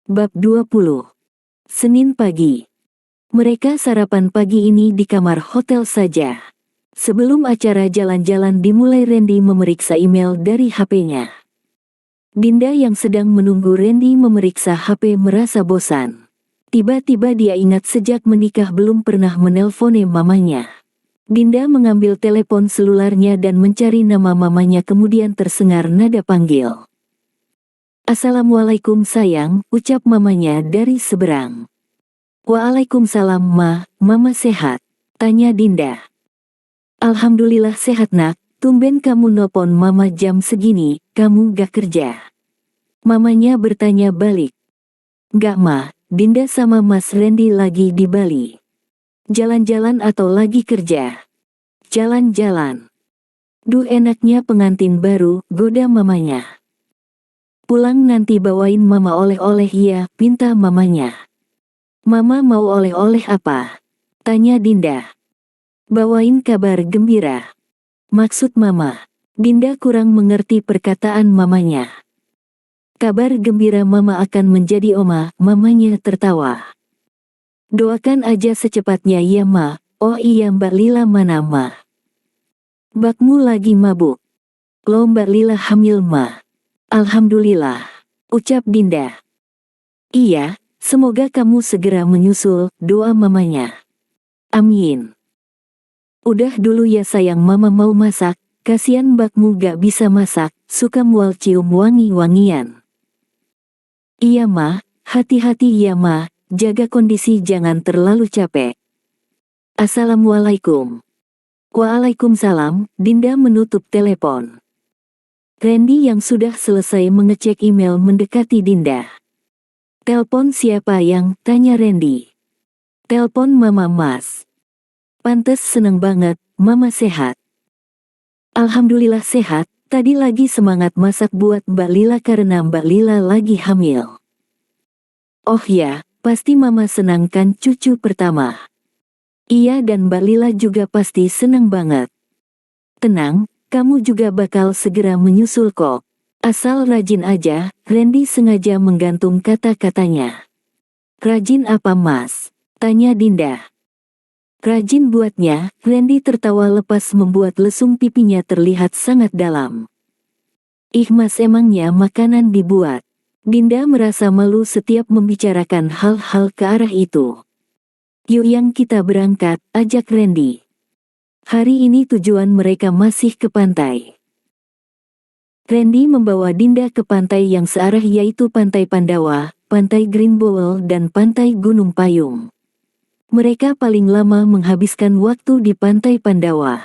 Bab 20. Senin pagi. Mereka sarapan pagi ini di kamar hotel saja. Sebelum acara jalan-jalan dimulai, Randy memeriksa email dari HP-nya. Dinda yang sedang menunggu Randy memeriksa HP merasa bosan. Tiba-tiba dia ingat sejak menikah belum pernah menelponi mamanya. Dinda mengambil telepon selularnya dan mencari nama mamanya, kemudian tersengar nada panggil. "Assalamualaikum sayang," ucap mamanya dari seberang. "Waalaikumsalam ma, mama sehat?" tanya Dinda. "Alhamdulillah sehat nak, tumben kamu nelpon mama jam segini, kamu gak kerja?" Mamanya bertanya balik. "Gak ma, Dinda sama Mas Randy lagi di Bali." "Jalan-jalan atau lagi kerja?" "Jalan-jalan." "Duh enaknya pengantin baru," goda mamanya. "Pulang nanti bawain mama oleh-oleh ya," pinta mamanya. "Mama mau oleh-oleh apa?" tanya Dinda. "Bawain kabar gembira." "Maksud mama?" Dinda kurang mengerti perkataan mamanya. "Kabar gembira mama akan menjadi oma," mamanya tertawa. "Doakan aja secepatnya ya ma." "Oh iya Mbak Lila mana ma?" "Bakmu lagi mabuk." "Loh Mbak Lila hamil ma?" "Alhamdulillah," ucap Dinda. "Iya, semoga kamu segera menyusul," doa mamanya. "Amin." "Udah dulu ya sayang, mama mau masak, kasihan bakmu gak bisa masak, suka mual cium wangi-wangian." "Iya ma, hati-hati ya ma, jaga kondisi jangan terlalu capek." "Assalamualaikum." "Waalaikumsalam." Dinda menutup telepon. Randy yang sudah selesai mengecek email mendekati Dinda. "Telepon siapa yang?" tanya Randy. "Telepon mama mas." "Pantes seneng banget, mama sehat?" "Alhamdulillah sehat, tadi lagi semangat masak buat Mbak Lila karena Mbak Lila lagi hamil." "Oh ya, pasti mama senang kan cucu pertama?" "Iya dan Mbak Lila juga pasti senang banget." "Tenang, kamu juga bakal segera menyusul kok. Asal rajin aja." Randy sengaja menggantung kata-katanya. "Rajin apa mas?" tanya Dinda. "Rajin buatnya." Randy tertawa lepas membuat lesung pipinya terlihat sangat dalam. "Ih mas, emangnya makanan dibuat?" Dinda merasa malu setiap membicarakan hal-hal ke arah itu. "Yuk yang kita berangkat," ajak Randy. Hari ini tujuan mereka masih ke pantai. Randy membawa Dinda ke pantai yang searah, yaitu Pantai Pandawa, Pantai Green Bowl dan Pantai Gunung Payung. Mereka paling lama menghabiskan waktu di Pantai Pandawa.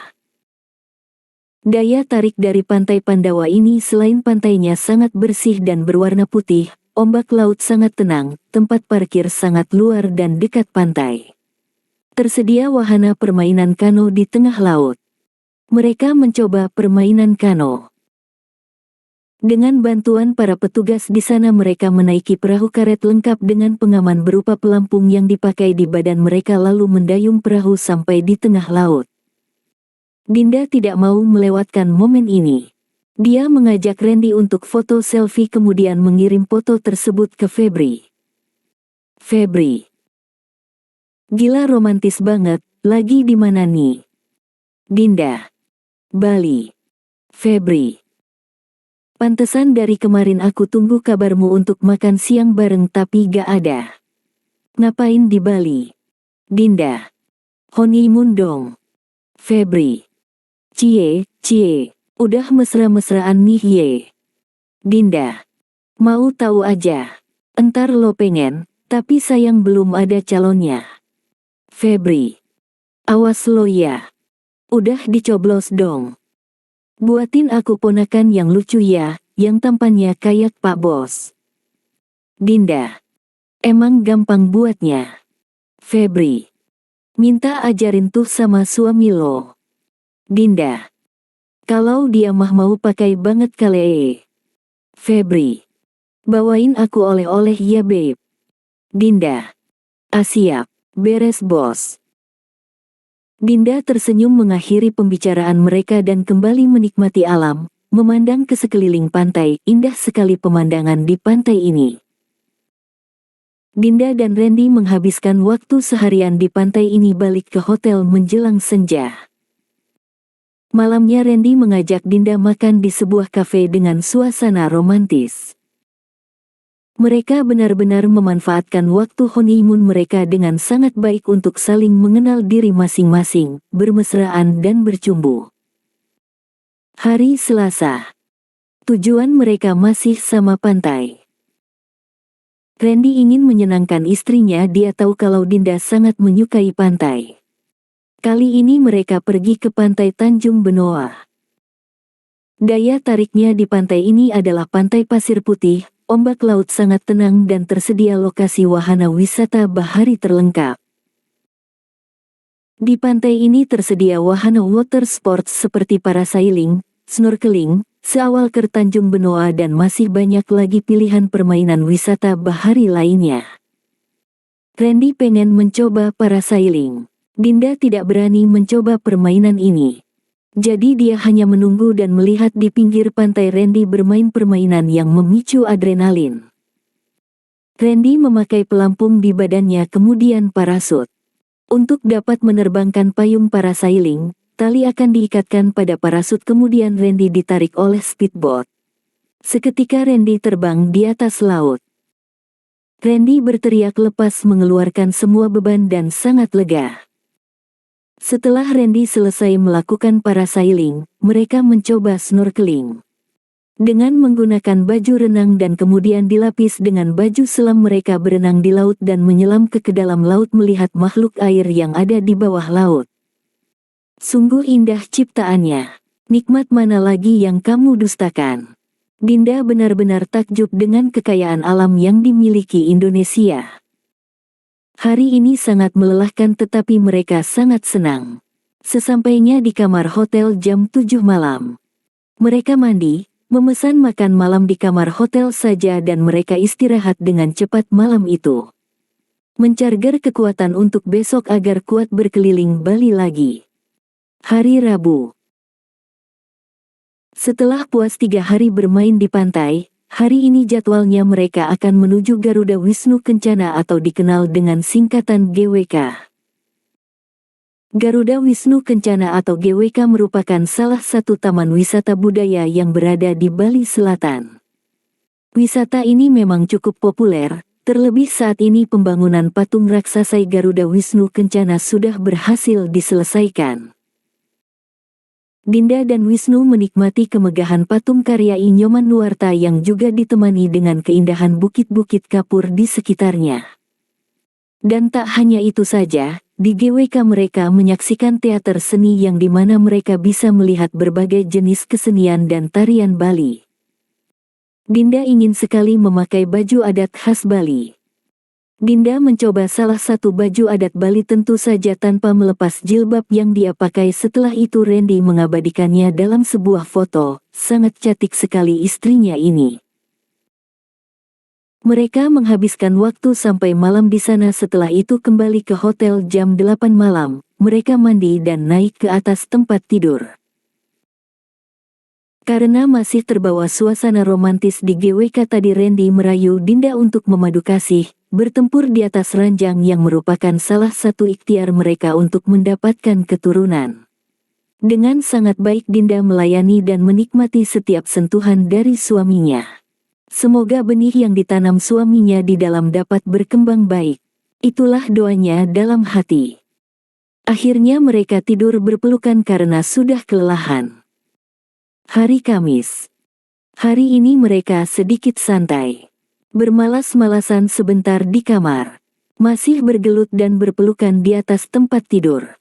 Daya tarik dari Pantai Pandawa ini selain pantainya sangat bersih dan berwarna putih, ombak laut sangat tenang, tempat parkir sangat luar dan dekat pantai. Tersedia wahana permainan kano di tengah laut. Mereka mencoba permainan kano. Dengan bantuan para petugas di sana mereka menaiki perahu karet lengkap dengan pengaman berupa pelampung yang dipakai di badan mereka lalu mendayung perahu sampai di tengah laut. Dinda tidak mau melewatkan momen ini. Dia mengajak Randy untuk foto selfie kemudian mengirim foto tersebut ke Febri. "Febri, gila romantis banget, lagi di mana nih?" "Dinda, Bali." "Febri, pantesan dari kemarin aku tunggu kabarmu untuk makan siang bareng tapi gak ada." "Ngapain di Bali?" "Dinda, honeymoon dong." "Febri, cie, udah mesra-mesraan nih ye." "Dinda, mau tahu aja. Entar lo pengen, tapi sayang belum ada calonnya." "Febri, awas lo ya. Udah dicoblos dong. Buatin aku ponakan yang lucu ya, yang tampannya kayak Pak Bos." "Dinda, emang gampang buatnya." "Febri, minta ajarin tuh sama suami lo." "Dinda, kalau dia mah mau pakai banget kali." "Febri, bawain aku oleh-oleh ya babe." "Dinda, siap, beres bos." Dinda tersenyum mengakhiri pembicaraan mereka dan kembali menikmati alam, memandang ke sekeliling pantai. Indah sekali pemandangan di pantai ini. Dinda dan Randy menghabiskan waktu seharian di pantai ini balik ke hotel menjelang senja. Malamnya Randy mengajak Dinda makan di sebuah kafe dengan suasana romantis. Mereka benar-benar memanfaatkan waktu honeymoon mereka dengan sangat baik untuk saling mengenal diri masing-masing, bermesraan dan bercumbu. Hari Selasa. Tujuan mereka masih sama pantai. Randy ingin menyenangkan istrinya, dia tahu kalau Dinda sangat menyukai pantai. Kali ini mereka pergi ke pantai Tanjung Benoa. Daya tariknya di pantai ini adalah pantai pasir putih, ombak laut sangat tenang dan tersedia lokasi wahana wisata bahari terlengkap. Di pantai ini tersedia wahana water sports seperti parasailing, snorkeling, seawalker Tanjung Benoa dan masih banyak lagi pilihan permainan wisata bahari lainnya. Randy pengen mencoba parasailing. Dinda tidak berani mencoba permainan ini. Jadi dia hanya menunggu dan melihat di pinggir pantai Randy bermain permainan yang memicu adrenalin. Randy memakai pelampung di badannya kemudian parasut. Untuk dapat menerbangkan payung parasailing, tali akan diikatkan pada parasut kemudian Randy ditarik oleh speedboat. Seketika Randy terbang di atas laut. Randy berteriak lepas mengeluarkan semua beban dan sangat lega. Setelah Randy selesai melakukan parasailing, mereka mencoba snorkeling. Dengan menggunakan baju renang dan kemudian dilapis dengan baju selam mereka berenang di laut dan menyelam ke dalam laut melihat makhluk air yang ada di bawah laut. Sungguh indah ciptaannya. Nikmat mana lagi yang kamu dustakan? Dinda benar-benar takjub dengan kekayaan alam yang dimiliki Indonesia. Hari ini sangat melelahkan tetapi mereka sangat senang. Sesampainya di kamar hotel jam 7 malam. Mereka mandi, memesan makan malam di kamar hotel saja dan mereka istirahat dengan cepat malam itu. Mencarger kekuatan untuk besok agar kuat berkeliling Bali lagi. Hari Rabu. Setelah puas 3 hari bermain di pantai, hari ini jadwalnya mereka akan menuju Garuda Wisnu Kencana atau dikenal dengan singkatan GWK. Garuda Wisnu Kencana atau GWK merupakan salah satu taman wisata budaya yang berada di Bali Selatan. Wisata ini memang cukup populer, terlebih saat ini pembangunan patung raksasa Garuda Wisnu Kencana sudah berhasil diselesaikan. Dinda dan Wisnu menikmati kemegahan patung karya I Nyoman Nuarta yang juga ditemani dengan keindahan bukit-bukit kapur di sekitarnya. Dan tak hanya itu saja, di GWK mereka menyaksikan teater seni yang dimana mereka bisa melihat berbagai jenis kesenian dan tarian Bali. Dinda ingin sekali memakai baju adat khas Bali. Dinda mencoba salah satu baju adat Bali tentu saja tanpa melepas jilbab yang dia pakai. Setelah itu Randy mengabadikannya dalam sebuah foto, sangat cantik sekali istrinya ini. Mereka menghabiskan waktu sampai malam di sana setelah itu kembali ke hotel jam 8 malam, mereka mandi dan naik ke atas tempat tidur. Karena masih terbawa suasana romantis di GWK tadi Randy merayu Dinda untuk memadu kasih, bertempur di atas ranjang yang merupakan salah satu ikhtiar mereka untuk mendapatkan keturunan. Dengan sangat baik Dinda melayani dan menikmati setiap sentuhan dari suaminya. Semoga benih yang ditanam suaminya di dalam dapat berkembang baik. Itulah doanya dalam hati. Akhirnya mereka tidur berpelukan karena sudah kelelahan. Hari Kamis. Hari ini mereka sedikit santai. Bermalas-malasan sebentar di kamar. Masih bergelut dan berpelukan di atas tempat tidur.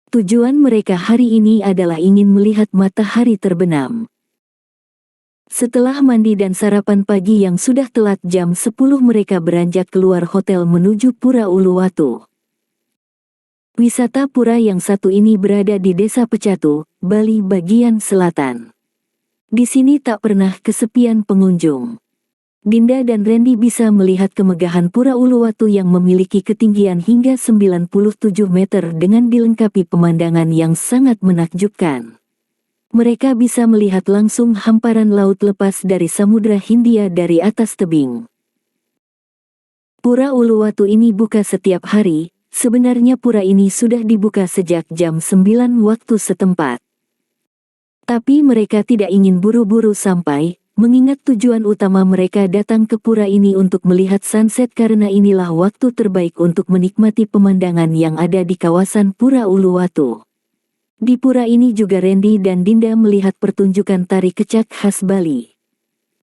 Tujuan mereka hari ini adalah ingin melihat matahari terbenam. Setelah mandi dan sarapan pagi yang sudah telat jam 10 mereka beranjak keluar hotel menuju Pura Uluwatu. Wisata pura yang satu ini berada di Desa Pecatu, Bali bagian selatan. Di sini tak pernah kesepian pengunjung. Dinda dan Randy bisa melihat kemegahan Pura Uluwatu yang memiliki ketinggian hingga 97 meter dengan dilengkapi pemandangan yang sangat menakjubkan. Mereka bisa melihat langsung hamparan laut lepas dari Samudra Hindia dari atas tebing. Pura Uluwatu ini buka setiap hari. Sebenarnya pura ini sudah dibuka sejak jam 9 waktu setempat. Tapi mereka tidak ingin buru-buru sampai, mengingat tujuan utama mereka datang ke pura ini untuk melihat sunset karena inilah waktu terbaik untuk menikmati pemandangan yang ada di kawasan Pura Uluwatu. Di pura ini juga Randy dan Dinda melihat pertunjukan tari kecak khas Bali.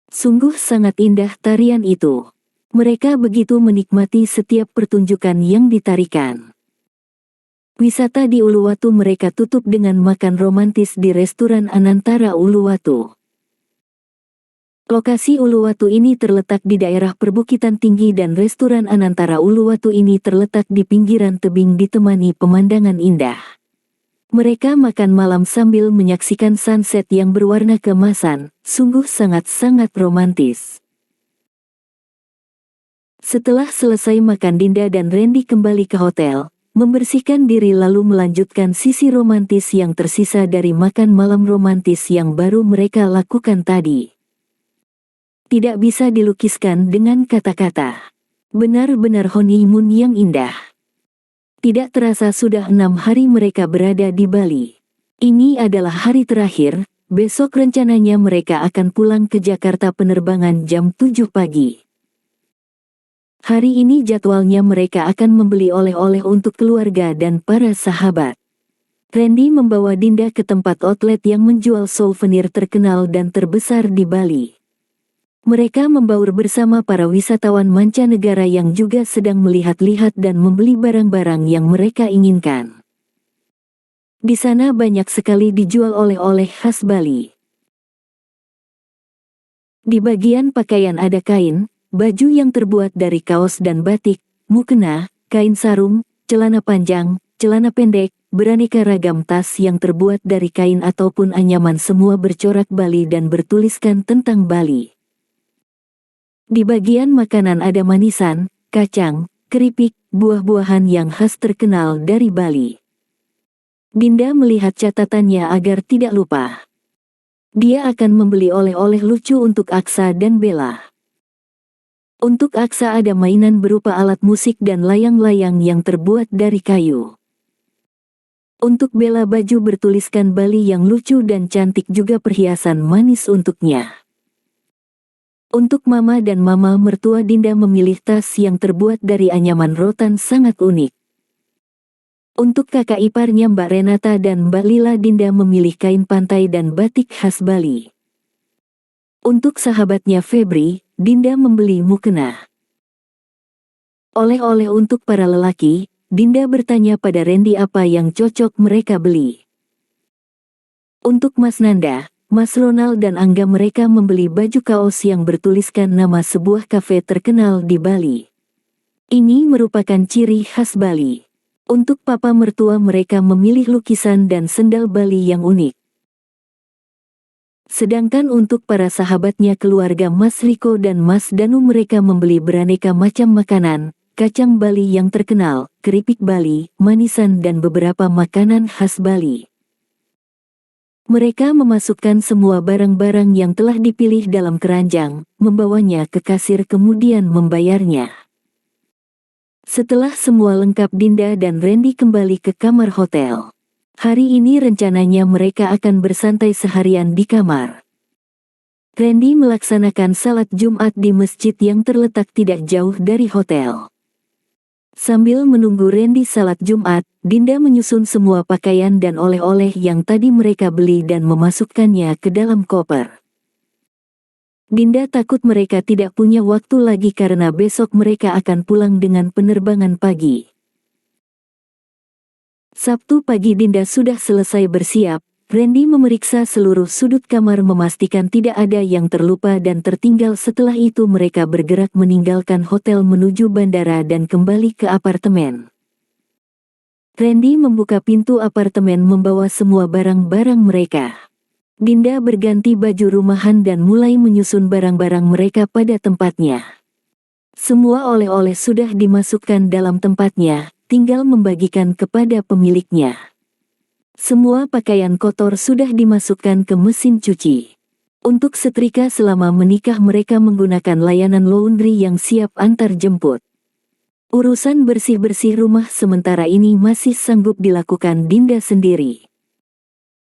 Sungguh sangat indah tarian itu. Mereka begitu menikmati setiap pertunjukan yang ditarikan. Wisata di Uluwatu mereka tutup dengan makan romantis di restoran Anantara Uluwatu. Lokasi Uluwatu ini terletak di daerah perbukitan tinggi dan restoran Anantara Uluwatu ini terletak di pinggiran tebing ditemani pemandangan indah. Mereka makan malam sambil menyaksikan sunset yang berwarna keemasan, sungguh sangat-sangat romantis. Setelah selesai makan Dinda dan Randy kembali ke hotel, membersihkan diri lalu melanjutkan sisi romantis yang tersisa dari makan malam romantis yang baru mereka lakukan tadi. Tidak bisa dilukiskan dengan kata-kata. Benar-benar honeymoon yang indah. Tidak terasa sudah 6 hari mereka berada di Bali. Ini adalah hari terakhir, besok rencananya mereka akan pulang ke Jakarta penerbangan jam 7 pagi. Hari ini jadwalnya mereka akan membeli oleh-oleh untuk keluarga dan para sahabat. Randy membawa Dinda ke tempat outlet yang menjual souvenir terkenal dan terbesar di Bali. Mereka membaur bersama para wisatawan mancanegara yang juga sedang melihat-lihat dan membeli barang-barang yang mereka inginkan. Di sana banyak sekali dijual oleh-oleh khas Bali. Di bagian pakaian ada kain, baju yang terbuat dari kaos dan batik, mukena, kain sarung, celana panjang, celana pendek, beraneka ragam tas yang terbuat dari kain ataupun anyaman semua bercorak Bali dan bertuliskan tentang Bali. Di bagian makanan ada manisan, kacang, keripik, buah-buahan yang khas terkenal dari Bali. Dinda melihat catatannya agar tidak lupa. Dia akan membeli oleh-oleh lucu untuk Aksa dan Bella. Untuk Aksa ada mainan berupa alat musik dan layang-layang yang terbuat dari kayu. Untuk Bella baju bertuliskan Bali yang lucu dan cantik juga perhiasan manis untuknya. Untuk mama dan mama mertua Dinda memilih tas yang terbuat dari anyaman rotan sangat unik. Untuk kakak iparnya Mbak Renata dan Mbak Lila Dinda memilih kain pantai dan batik khas Bali. Untuk sahabatnya Febri, Dinda membeli mukena. Oleh-oleh untuk para lelaki, Dinda bertanya pada Randy apa yang cocok mereka beli. Untuk Mas Nanda, Mas Ronald dan Angga mereka membeli baju kaos yang bertuliskan nama sebuah kafe terkenal di Bali. Ini merupakan ciri khas Bali. Untuk papa mertua mereka memilih lukisan dan sendal Bali yang unik. Sedangkan untuk para sahabatnya keluarga Mas Riko dan Mas Danu mereka membeli beraneka macam makanan, kacang Bali yang terkenal, keripik Bali, manisan dan beberapa makanan khas Bali. Mereka memasukkan semua barang-barang yang telah dipilih dalam keranjang, membawanya ke kasir kemudian membayarnya. Setelah semua lengkap Dinda dan Randy kembali ke kamar hotel. Hari ini rencananya mereka akan bersantai seharian di kamar. Randy melaksanakan salat Jumat di masjid yang terletak tidak jauh dari hotel. Sambil menunggu Randy salat Jumat, Dinda menyusun semua pakaian dan oleh-oleh yang tadi mereka beli dan memasukkannya ke dalam koper. Dinda takut mereka tidak punya waktu lagi karena besok mereka akan pulang dengan penerbangan pagi. Sabtu pagi Dinda sudah selesai bersiap. Randy memeriksa seluruh sudut kamar memastikan tidak ada yang terlupa dan tertinggal. Setelah itu mereka bergerak meninggalkan hotel menuju bandara dan kembali ke apartemen. Randy membuka pintu apartemen membawa semua barang-barang mereka. Dinda berganti baju rumahan dan mulai menyusun barang-barang mereka pada tempatnya. Semua oleh-oleh sudah dimasukkan dalam tempatnya, tinggal membagikan kepada pemiliknya. Semua pakaian kotor sudah dimasukkan ke mesin cuci. Untuk setrika selama menikah mereka menggunakan layanan laundry yang siap antar jemput. Urusan bersih-bersih rumah sementara ini masih sanggup dilakukan Dinda sendiri.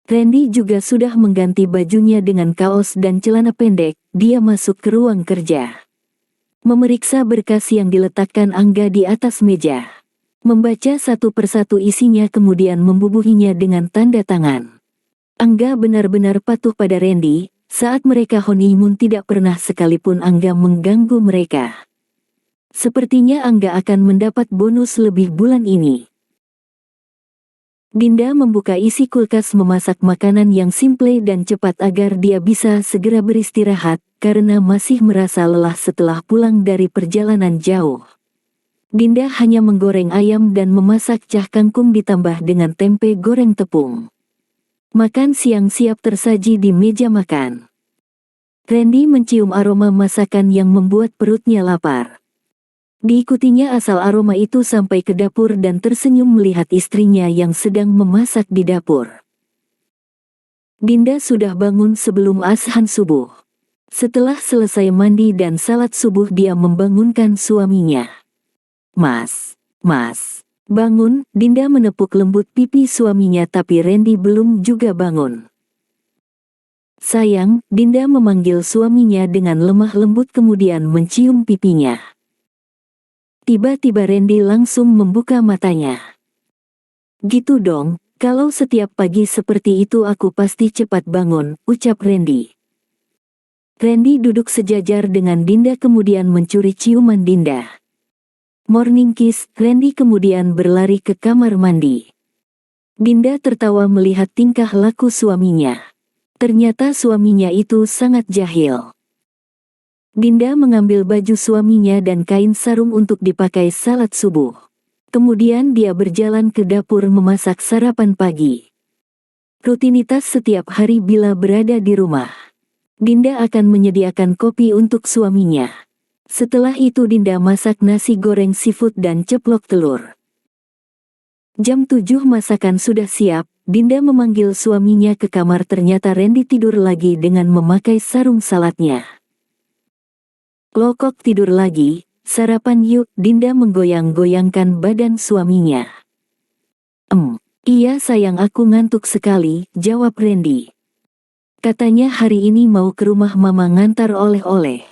Randy juga sudah mengganti bajunya dengan kaos dan celana pendek, dia masuk ke ruang kerja. Memeriksa berkas yang diletakkan Angga di atas meja. Membaca satu persatu isinya kemudian membubuhinya dengan tanda tangan. Angga benar-benar patuh pada Randy, saat mereka honeymoon tidak pernah sekalipun Angga mengganggu mereka. Sepertinya Angga akan mendapat bonus lebih bulan ini. Dinda membuka isi kulkas memasak makanan yang simple dan cepat agar dia bisa segera beristirahat, karena masih merasa lelah setelah pulang dari perjalanan jauh. Dinda hanya menggoreng ayam dan memasak cah kangkung ditambah dengan tempe goreng tepung. Makan siang siap tersaji di meja makan. Randy mencium aroma masakan yang membuat perutnya lapar. Diikutinya asal aroma itu sampai ke dapur dan tersenyum melihat istrinya yang sedang memasak di dapur. Dinda sudah bangun sebelum azan subuh. Setelah selesai mandi dan salat subuh dia membangunkan suaminya. Mas, bangun." Dinda menepuk lembut pipi suaminya tapi Randy belum juga bangun. "Sayang," Dinda memanggil suaminya dengan lemah lembut kemudian mencium pipinya. Tiba-tiba Randy langsung membuka matanya. "Gitu dong, kalau setiap pagi seperti itu aku pasti cepat bangun," ucap Randy. Randy duduk sejajar dengan Dinda kemudian mencuri ciuman Dinda. "Morning kiss," Randy kemudian berlari ke kamar mandi. Dinda tertawa melihat tingkah laku suaminya. Ternyata suaminya itu sangat jahil. Dinda mengambil baju suaminya dan kain sarung untuk dipakai salat subuh. Kemudian dia berjalan ke dapur memasak sarapan pagi. Rutinitas setiap hari bila berada di rumah. Dinda akan menyediakan kopi untuk suaminya. Setelah itu Dinda masak nasi goreng seafood dan ceplok telur. Jam 7 masakan sudah siap, Dinda memanggil suaminya ke kamar ternyata Randy tidur lagi dengan memakai sarung salatnya. "Lokok tidur lagi, sarapan yuk," Dinda menggoyang-goyangkan badan suaminya. Iya sayang aku ngantuk sekali," jawab Randy. "Katanya hari ini mau ke rumah mama ngantar oleh-oleh.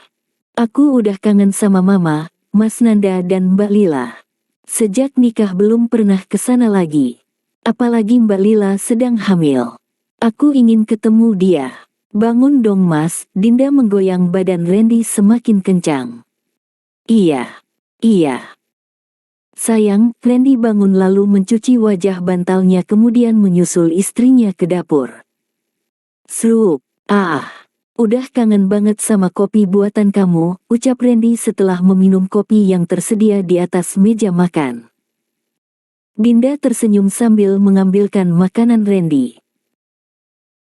Aku udah kangen sama mama, Mas Nanda dan Mbak Lila. Sejak nikah belum pernah ke sana lagi. Apalagi Mbak Lila sedang hamil. Aku ingin ketemu dia." "Bangun dong Mas," Dinda menggoyang badan Randy semakin kencang. Iya. Sayang," Randy bangun lalu mencuci wajah bantalnya kemudian menyusul istrinya ke dapur. "Srup, udah kangen banget sama kopi buatan kamu," ucap Randy setelah meminum kopi yang tersedia di atas meja makan. Dinda tersenyum sambil mengambilkan makanan Randy.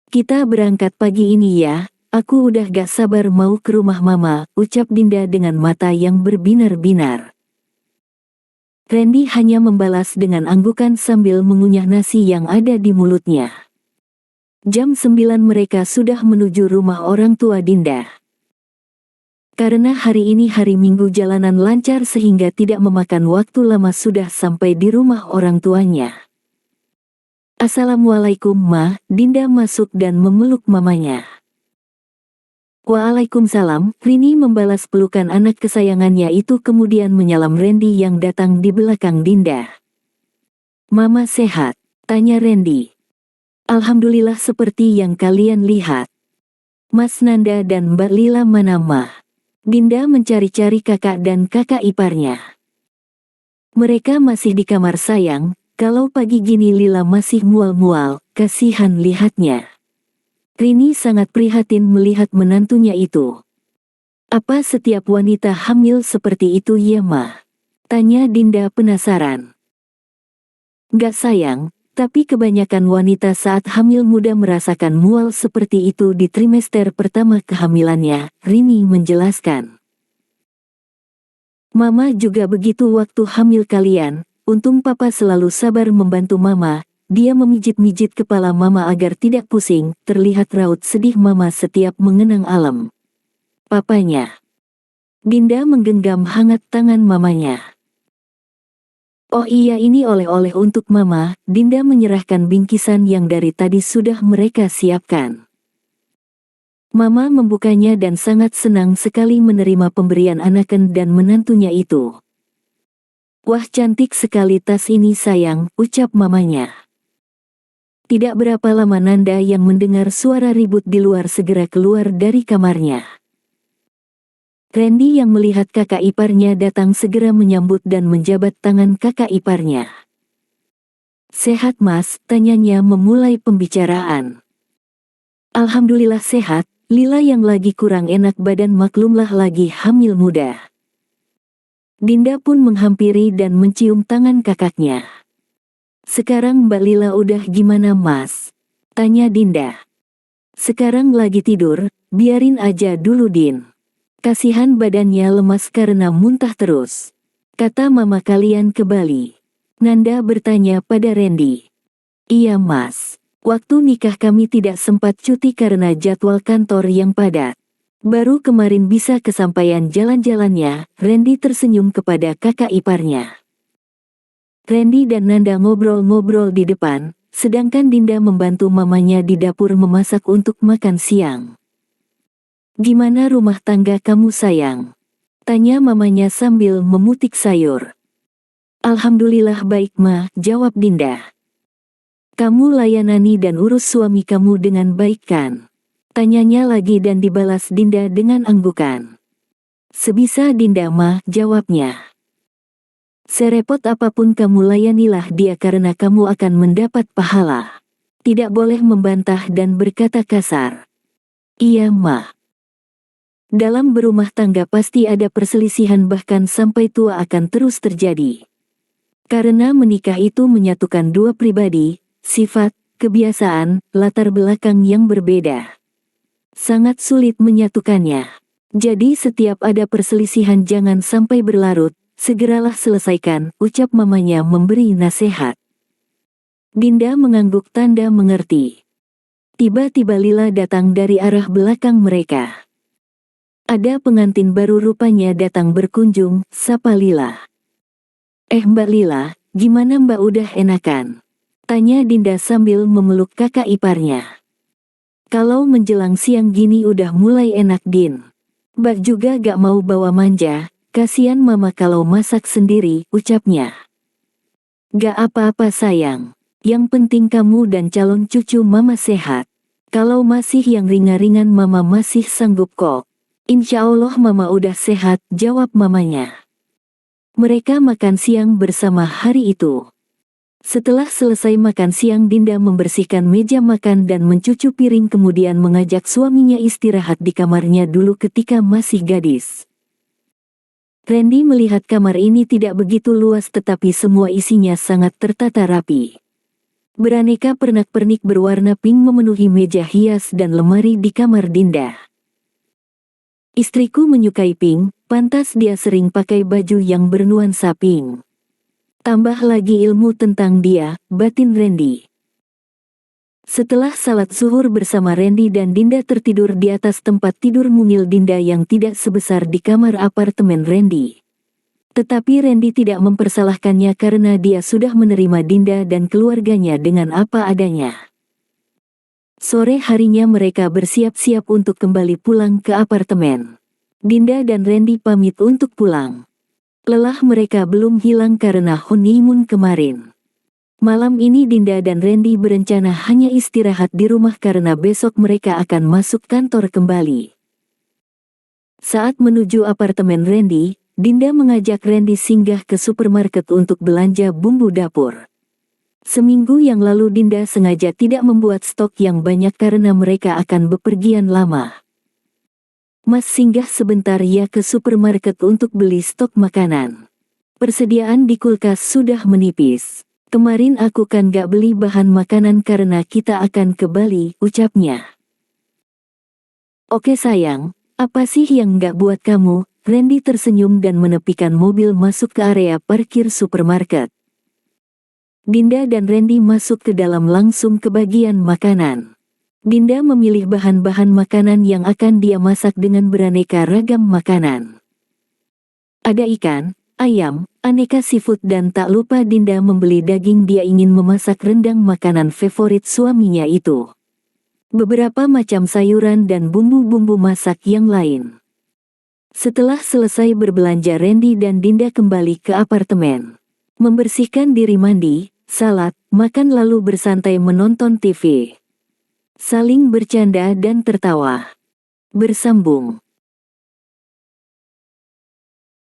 "Kita berangkat pagi ini ya, aku udah gak sabar mau ke rumah mama," ucap Dinda dengan mata yang berbinar-binar. Randy hanya membalas dengan anggukan sambil mengunyah nasi yang ada di mulutnya. Jam 9 mereka sudah menuju rumah orang tua Dinda. Karena hari ini hari Minggu jalanan lancar sehingga tidak memakan waktu lama sudah sampai di rumah orang tuanya. "Assalamualaikum Ma," Dinda masuk dan memeluk mamanya. "Waalaikumsalam," Rini membalas pelukan anak kesayangannya itu kemudian menyalam Randy yang datang di belakang Dinda. "Mama sehat?" tanya Randy. "Alhamdulillah seperti yang kalian lihat." "Mas Nanda dan Mbak Lila mana Ma?" Dinda mencari-cari kakak dan kakak iparnya. "Mereka masih di kamar sayang, kalau pagi gini Lila masih mual-mual, kasihan lihatnya." Rini sangat prihatin melihat menantunya itu. "Apa setiap wanita hamil seperti itu ya Ma?" tanya Dinda penasaran. "Gak sayang, tapi kebanyakan wanita saat hamil muda merasakan mual seperti itu di trimester pertama kehamilannya," Rini menjelaskan. "Mama juga begitu waktu hamil kalian, untung Papa selalu sabar membantu Mama." Dia memijit-mijit kepala Mama agar tidak pusing, terlihat raut sedih Mama setiap mengenang alam papanya. Dinda menggenggam hangat tangan mamanya. Oh iya, ini oleh-oleh untuk Mama. Dinda menyerahkan bingkisan yang dari tadi sudah mereka siapkan. Mama membukanya dan sangat senang sekali menerima pemberian anaken dan menantunya itu. Wah, cantik sekali tas ini sayang, ucap mamanya. Tidak berapa lama Nanda yang mendengar suara ribut di luar segera keluar dari kamarnya. Randy yang melihat kakak iparnya datang segera menyambut dan menjabat tangan kakak iparnya. Sehat Mas, tanyanya memulai pembicaraan. Alhamdulillah sehat, Lila yang lagi kurang enak badan maklumlah lagi hamil muda. Dinda pun menghampiri dan mencium tangan kakaknya. Sekarang Mbak Lila udah gimana Mas? Tanya Dinda. Sekarang lagi tidur, biarin aja dulu Din. Kasihan badannya lemas karena muntah terus. Kata mama kalian ke Bali. Nanda bertanya pada Randy. Iya Mas, waktu nikah kami tidak sempat cuti karena jadwal kantor yang padat. Baru kemarin bisa kesampaian jalan-jalannya, Randy tersenyum kepada kakak iparnya. Randy dan Nanda ngobrol-ngobrol di depan, sedangkan Dinda membantu mamanya di dapur memasak untuk makan siang. Gimana rumah tangga kamu sayang? Tanya mamanya sambil memutik sayur. Alhamdulillah baik Ma, jawab Dinda. Kamu layanani dan urus suami kamu dengan baik kan? Tanyanya lagi dan dibalas Dinda dengan anggukan. Sebisa Dinda Ma, jawabnya. Serepot apapun kamu layanilah dia karena kamu akan mendapat pahala. Tidak boleh membantah dan berkata kasar. Iya Ma. Dalam berumah tangga pasti ada perselisihan bahkan sampai tua akan terus terjadi. Karena menikah itu menyatukan dua pribadi, sifat, kebiasaan, latar belakang yang berbeda. Sangat sulit menyatukannya. Jadi setiap ada perselisihan jangan sampai berlarut, segeralah selesaikan, ucap mamanya memberi nasihat. Dinda mengangguk tanda mengerti. Tiba-tiba Lila datang dari arah belakang mereka. Ada pengantin baru rupanya datang berkunjung, sapa Lila. Mbak Lila, gimana Mbak udah enakan? Tanya Dinda sambil memeluk kakak iparnya. Kalau menjelang siang gini udah mulai enak Din. Mbak juga gak mau bawa manja, kasihan mama kalau masak sendiri, ucapnya. Gak apa-apa sayang, yang penting kamu dan calon cucu mama sehat. Kalau masih yang ringan-ringan mama masih sanggup kok. Insya Allah mama udah sehat, jawab mamanya. Mereka makan siang bersama hari itu. Setelah selesai makan siang Dinda membersihkan meja makan dan mencuci piring kemudian mengajak suaminya istirahat di kamarnya dulu ketika masih gadis. Randy melihat kamar ini tidak begitu luas tetapi semua isinya sangat tertata rapi. Beraneka pernak-pernik berwarna pink memenuhi meja hias dan lemari di kamar Dinda. Istriku menyukai pink, pantas dia sering pakai baju yang bernuansa pink. Tambah lagi ilmu tentang dia, batin Randy. Setelah salat zuhur bersama Randy dan Dinda tertidur di atas tempat tidur mungil Dinda yang tidak sebesar di kamar apartemen Randy. Tetapi Randy tidak mempersalahkannya karena dia sudah menerima Dinda dan keluarganya dengan apa adanya. Sore harinya mereka bersiap-siap untuk kembali pulang ke apartemen. Dinda dan Randy pamit untuk pulang. Lelah mereka belum hilang karena honeymoon kemarin. Malam ini Dinda dan Randy berencana hanya istirahat di rumah karena besok mereka akan masuk kantor kembali. Saat menuju apartemen Randy, Dinda mengajak Randy singgah ke supermarket untuk belanja bumbu dapur. Seminggu yang lalu Dinda sengaja tidak membuat stok yang banyak karena mereka akan bepergian lama. Mas singgah sebentar ya ke supermarket untuk beli stok makanan. Persediaan di kulkas sudah menipis. Kemarin aku kan gak beli bahan makanan karena kita akan ke Bali, ucapnya. Oke sayang, apa sih yang gak buat kamu? Randy tersenyum dan menepikan mobil masuk ke area parkir supermarket. Dinda dan Randy masuk ke dalam langsung ke bagian makanan. Dinda memilih bahan-bahan makanan yang akan dia masak dengan beraneka ragam makanan. Ada ikan, ayam, aneka seafood dan tak lupa Dinda membeli daging. Dia ingin memasak rendang, makanan favorit suaminya itu. Beberapa macam sayuran dan bumbu-bumbu masak yang lain. Setelah selesai berbelanja, Randy dan Dinda kembali ke apartemen. Membersihkan diri, mandi, salat, makan lalu bersantai menonton TV. Saling bercanda dan tertawa. Bersambung.